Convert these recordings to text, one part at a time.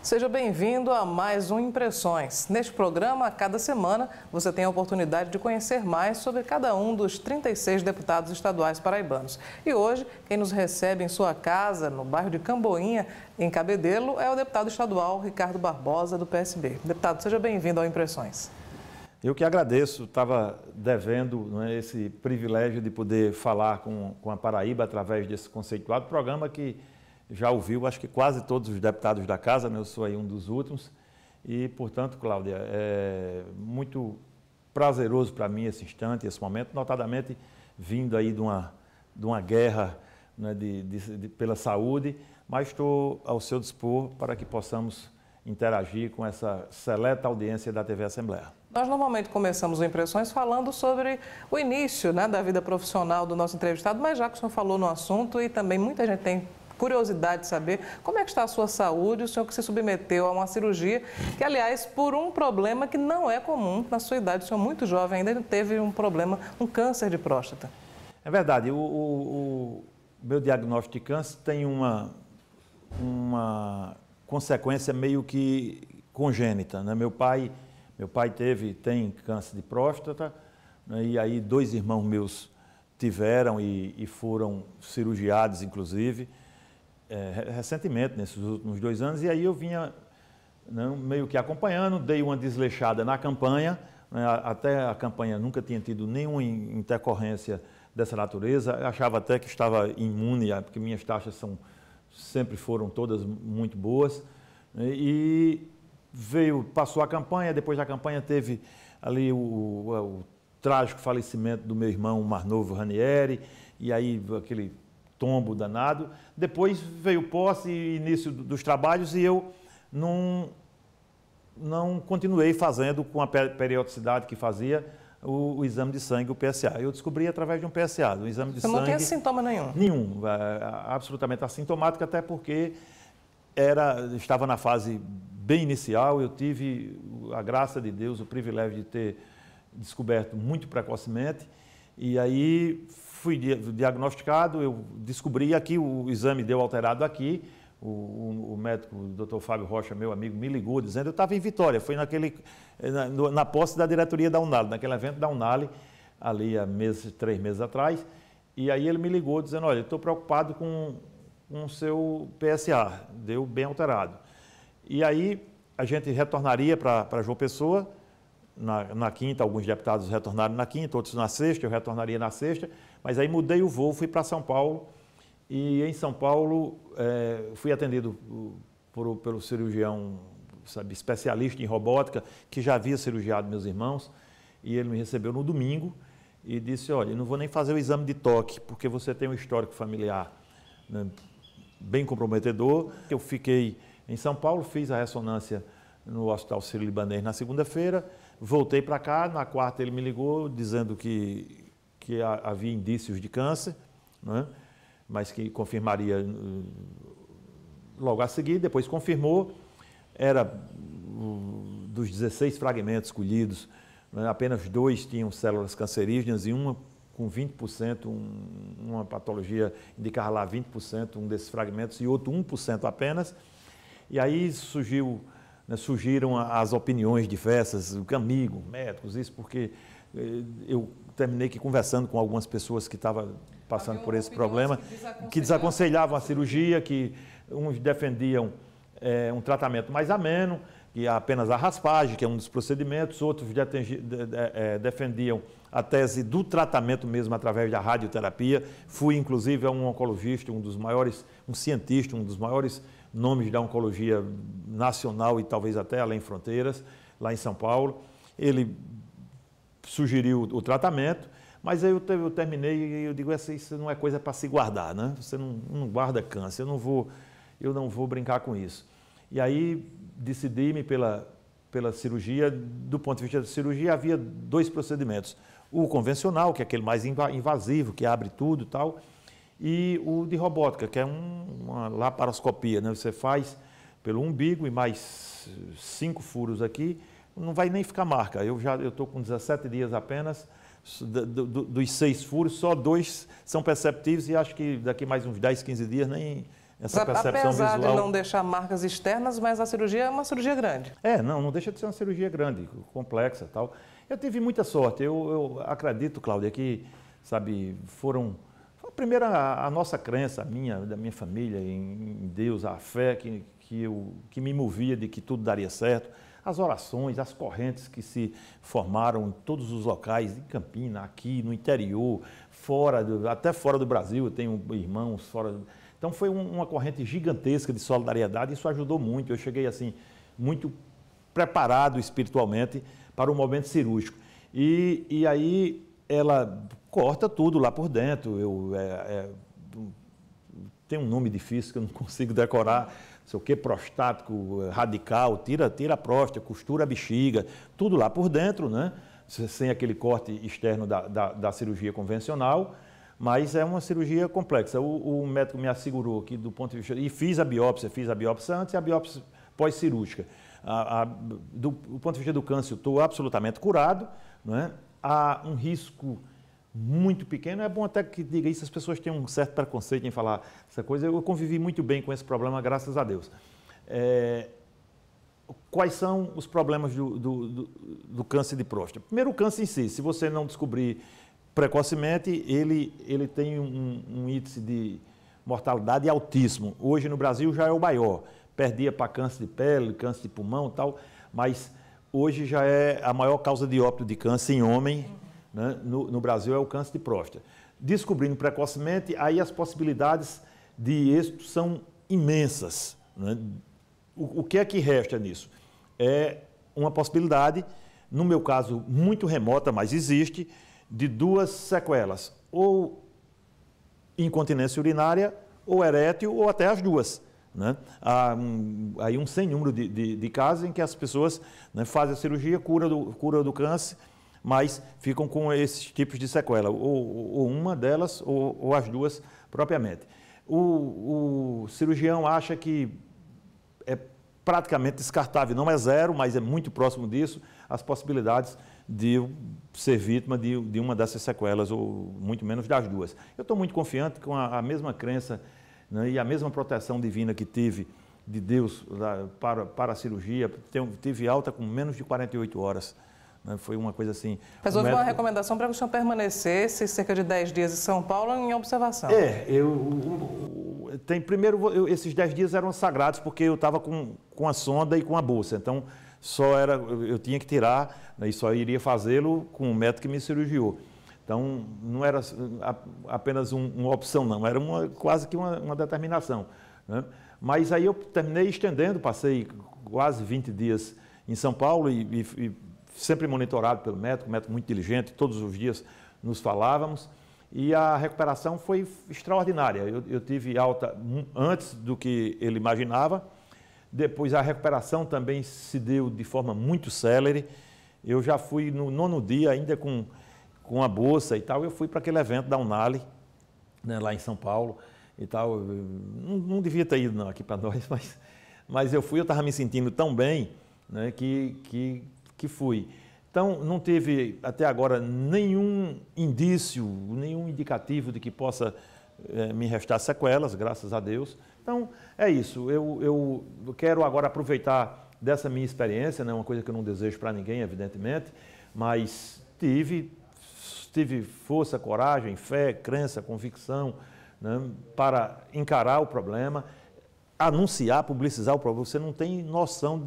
Seja bem-vindo a mais um Impressões. Neste programa, a cada semana, você tem a oportunidade de conhecer mais sobre cada um dos 36 deputados estaduais paraibanos. E hoje, quem nos recebe em sua casa, no bairro de Camboinha, em Cabedelo, é o deputado estadual Ricardo Barbosa, do PSB. Deputado, seja bem-vindo ao Impressões. Eu que agradeço, estava devendo esse privilégio de poder falar com a Paraíba através desse conceituado programa que já ouviu, acho que quase todos os deputados da casa, eu sou aí um dos últimos, e, portanto, Cláudia, é muito prazeroso para mim esse instante, esse momento, notadamente vindo aí de uma guerra pela saúde, mas estou ao seu dispor para que possamos interagir com essa seleta audiência da TV Assembleia. Nós normalmente começamos o Impressões falando sobre o início da vida profissional do nosso entrevistado, mas já que o senhor falou no assunto e também muita gente tem curiosidade de saber como é que está a sua saúde, o senhor que se submeteu a uma cirurgia, que aliás, por um problema que não é comum na sua idade, o senhor muito jovem ainda teve um problema, um câncer de próstata. É verdade, o meu diagnóstico de câncer tem uma consequência meio que congênita, né? Meu pai tem câncer de próstata, né? E aí 2 irmãos meus tiveram e foram cirurgiados, inclusive, recentemente, nesses últimos 2 anos, e aí eu vinha meio que acompanhando, dei uma desleixada na campanha, né? Até a campanha nunca tinha tido nenhuma intercorrência dessa natureza, eu achava até que estava imune, porque minhas taxas sempre foram todas muito boas, né? E passou a campanha, depois da campanha teve ali o trágico falecimento do meu irmão mais novo, Ranieri, e aí aquele tombo danado. Depois veio o posse e início dos trabalhos e eu não continuei fazendo com a periodicidade que fazia o exame de sangue, o PSA. Eu descobri através de um PSA, um exame de sangue... Você não tinha sintoma nenhum? Nenhum, absolutamente assintomático, até porque estava na fase bem inicial. Eu tive a graça de Deus, o privilégio de ter descoberto muito precocemente, e aí fui diagnosticado, eu descobri aqui, o exame deu alterado aqui, o médico, o Dr. Fábio Rocha, meu amigo, me ligou dizendo, eu estava em Vitória, foi na posse da diretoria da Unali, naquele evento da Unali, ali há 3 meses atrás, e aí ele me ligou dizendo, olha, eu estou preocupado com o seu PSA, deu bem alterado. E aí a gente retornaria para João Pessoa, na quinta, alguns deputados retornaram na quinta, outros na sexta, eu retornaria na sexta, mas aí mudei o voo, fui para São Paulo, e em São Paulo fui atendido pelo cirurgião, sabe, especialista em robótica, que já havia cirurgiado meus irmãos, e ele me recebeu no domingo e disse, olha, eu não vou nem fazer o exame de toque, porque você tem um histórico familiar, né, bem comprometedor. Eu fiquei em São Paulo, fiz a ressonância no Hospital Sírio-Libanês na segunda-feira, voltei para cá, na quarta ele me ligou dizendo que havia indícios de câncer, né? Mas que confirmaria logo a seguir, depois confirmou, era dos 16 fragmentos colhidos, né? Apenas 2 tinham células cancerígenas e uma com 20%, uma patologia indicava lá 20%, um desses fragmentos, e outro 1% apenas. E aí surgiram as opiniões diversas, amigos, médicos, isso porque eu terminei conversando com algumas pessoas que estavam passando por esse problema, que desaconselhavam a cirurgia, que uns defendiam um tratamento mais ameno, que apenas a raspagem, que é um dos procedimentos, outros defendiam a tese do tratamento mesmo através da radioterapia. Fui, inclusive, a um oncologista, um cientista, um dos maiores nomes da oncologia nacional e talvez até além fronteiras, lá em São Paulo. Ele sugeriu o tratamento, mas aí eu terminei e eu digo, isso não é coisa para se guardar, né? Você não guarda câncer, eu não vou brincar com isso. E aí decidi-me pela cirurgia. Do ponto de vista da cirurgia, havia 2 procedimentos. O convencional, que é aquele mais invasivo, que abre tudo e tal, e o de robótica, que é uma laparoscopia, né? Você faz pelo umbigo e mais 5 furos aqui, não vai nem ficar marca. Eu estou com 17 dias apenas, dos 6 furos, só 2 são perceptíveis e acho que daqui mais uns 10, 15 dias essa percepção apesar visual. de não deixar marcas externas, mas a cirurgia é uma cirurgia grande. Não deixa de ser uma cirurgia grande, complexa, tal. Eu tive muita sorte. Eu acredito, Cláudia, que, sabe, foi primeiro a nossa crença, da minha família, em Deus, a fé que me movia de que tudo daria certo, as orações, as correntes que se formaram em todos os locais, em Campina, aqui, no interior, até fora do Brasil, eu tenho irmãos fora. Então foi uma corrente gigantesca de solidariedade, isso ajudou muito. Eu cheguei assim, muito preparado espiritualmente para o momento cirúrgico. E aí ela corta tudo lá por dentro. Tem um nome difícil que eu não consigo decorar, não sei o que, prostático, radical, tira a próstata, costura a bexiga, tudo lá por dentro, né? Sem aquele corte externo da cirurgia convencional, mas é uma cirurgia complexa. O médico me assegurou que do ponto de vista... E fiz a biópsia antes e a biópsia pós-cirúrgica. Do ponto de vista do câncer, estou absolutamente curado, né? Há um risco muito pequeno, é bom até que diga isso, as pessoas têm um certo preconceito em falar essa coisa. Eu convivi muito bem com esse problema, graças a Deus. Quais são os problemas do câncer de próstata? Primeiro, o câncer em si, se você não descobrir precocemente, ele tem um índice de mortalidade altíssimo. Hoje no Brasil já é o maior, perdia para câncer de pele, câncer de pulmão e tal, mas hoje já é a maior causa de óbito de câncer em homem, né? No Brasil é o câncer de próstata. Descobrindo precocemente, aí as possibilidades de êxito são imensas, né? O que é que resta nisso? É uma possibilidade, no meu caso muito remota, mas existe, de duas sequelas, ou incontinência urinária, ou erétil, ou até as duas. Né? Há aí um sem número de casos em que as pessoas, né, fazem a cirurgia, cura do câncer, mas ficam com esses tipos de sequela, ou uma delas, ou as duas propriamente. O cirurgião acha que é praticamente descartável, não é zero, mas é muito próximo disso, as possibilidades de eu ser vítima de uma dessas sequelas, ou muito menos das duas. Eu estou muito confiante com a mesma crença, né, e a mesma proteção divina que tive de Deus para a cirurgia. Tive alta com menos de 48 horas. Né, foi uma coisa assim... Mas houve uma recomendação para que o senhor permanecesse cerca de 10 dias em São Paulo em observação. Primeiro, esses 10 dias eram sagrados porque eu estava com a sonda e com a bolsa. Então, eu tinha que tirar, né, e só iria fazê-lo com o médico que me cirurgiou. Então, não era apenas uma opção, não, era quase que uma determinação. Né? Mas aí eu terminei estendendo, passei quase 20 dias em São Paulo e sempre monitorado pelo médico muito diligente, todos os dias nos falávamos, e a recuperação foi extraordinária. Eu tive alta antes do que ele imaginava, depois a recuperação também se deu de forma muito célere. Eu já fui no 9º dia, ainda com a bolsa e tal, eu fui para aquele evento da Unali, né, lá em São Paulo e tal. Não devia ter ido não, aqui para nós, mas eu fui, eu estava me sentindo tão bem, né, que fui. Então, não teve até agora nenhum indício, nenhum indicativo de que possa me restar sequelas, graças a Deus. Então, é isso. Eu quero agora aproveitar dessa minha experiência, né, uma coisa que eu não desejo para ninguém, evidentemente, mas tive força, coragem, fé, crença, convicção, né, para encarar o problema, anunciar, publicizar o problema. Você não tem noção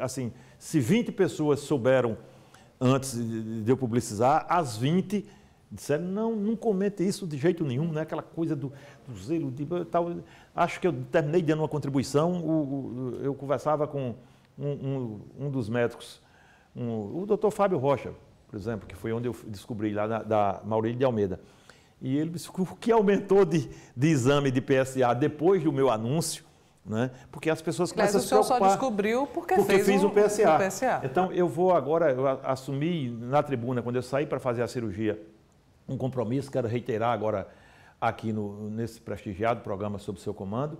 assim, se 20 pessoas souberam antes de eu publicizar, as 20 disseram, não comente isso de jeito nenhum, né? Aquela coisa do zelo, tal. Acho que eu terminei dando uma contribuição. Eu conversava com um dos médicos, o doutor Fábio Rocha, por exemplo, que foi onde eu descobri, lá da Maurílio de Almeida. E ele disse o que aumentou de exame de PSA depois do meu anúncio, né? Porque as pessoas começam a se preocupar. Mas o senhor só descobriu porque fiz o PSA. PSA. Então, eu assumi na tribuna, quando eu saí para fazer a cirurgia, um compromisso, quero reiterar agora aqui nesse prestigiado programa Sob Seu Comando,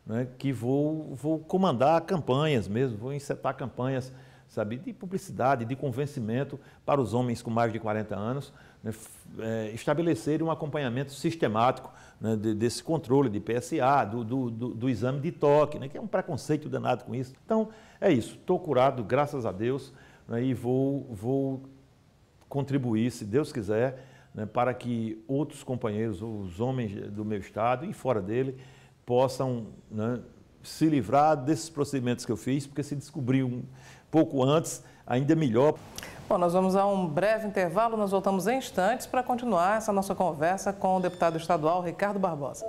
né, que vou comandar campanhas mesmo, vou encetar campanhas, sabe, de publicidade, de convencimento para os homens com mais de 40 anos, né, estabelecerem um acompanhamento sistemático, né, desse controle de PSA, do exame de toque, né, que é um preconceito danado com isso. Então, é isso, estou curado, graças a Deus, né, e vou contribuir, se Deus quiser, né, para que outros companheiros, os homens do meu estado e fora dele, possam, né, se livrar desses procedimentos que eu fiz, porque se descobrir um pouco antes, ainda é melhor. Bom, nós vamos a um breve intervalo, nós voltamos em instantes para continuar essa nossa conversa com o deputado estadual Ricardo Barbosa.